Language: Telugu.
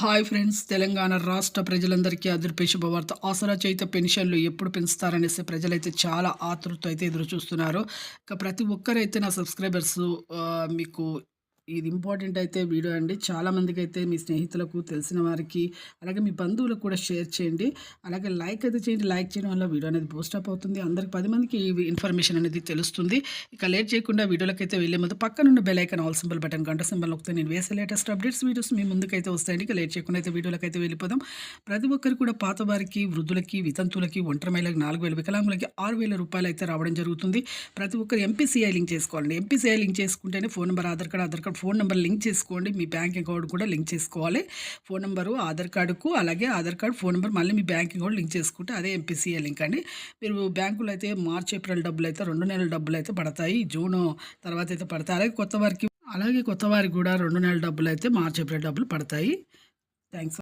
హాయ్ ఫ్రెండ్స్, తెలంగాణ రాష్ట్ర ప్రజలందరికీ అదిరిపే శుభవార్త. ఆసరా చేయుత పెన్షన్లు ఎప్పుడు పెంచుతారనేసి ప్రజలైతే చాలా ఆతృత అయితే ఎదురు చూస్తున్నారు. ఇక ప్రతి ఒక్కరైతే నా సబ్స్క్రైబర్స్ మీకు ఇది ఇంపార్టెంట్ అయితే వీడియో అండి. చాలామందికైతే మీ స్నేహితులకు, తెలిసిన వారికి, అలాగే మీ బంధువులకు కూడా షేర్ చేయండి. అలాగే లైక్ అయితే చేయండి. లైక్ చేయడం వల్ల వీడియో అనేది బూస్టప్ అవుతుంది. అందరికి 10 మందికి ఈ ఇన్ఫర్మేషన్ అనేది తెలుస్తుంది. ఇక లేట్ చేయకుండా వీడియోలకైతే వెళ్ళే ముందు పక్కనున్న bell icon all symbol button గంట సింబల్ నొక్కితే నేను వేసే లేటెస్ట్ అప్డేట్స్ వీడియోస్ మీ ముందుకైతే వస్తాయండి. ఇక లేట్ చేయకుండా అయితే వీడియోలకైతే వెళ్ళిపోదాం. ప్రతి ఒక్కరు కూడా పాత వారికి, వృద్ధులకి, వితంతువులకి, ఒంటరి మహిళలకు 4,000, వికలాంగులకి 6,000 రూపాయలు అయితే రావడం జరుగుతుంది. ప్రతి ఒక్కరు ఎంపీసీఐ లింక్ చేసుకోవాలండి. ఎంపీసీఐ లింక్ చేసుకుంటేనే phone number, Aadhaar card, phone number link చేసుకోండి. మీ బ్యాంక్ అకౌంట్ కూడా లింక్ చేసుకోవాలి. ఫోన్ నెంబరు ఆధార్ కార్డుకు, అలాగే ఆధార్ కార్డు, ఫోన్ నెంబర్, మళ్ళీ మీ బ్యాంక్ అకౌంట్ లింక్ చేసుకుంటే అదే ఎంపీసీఐ లింక్ అండి. మీరు బ్యాంకులో అయితే మార్చ్, ఏప్రిల్ డబ్బులు అయితే 2 నెలల డబ్బులు అయితే పడతాయి. జూన్ తర్వాత అయితే పడతాయి. అలాగే కొత్త వారికి కూడా 2 నెలల డబ్బులు అయితే మార్చ్, ఏప్రిల్ డబ్బులు పడతాయి. థ్యాంక్స్.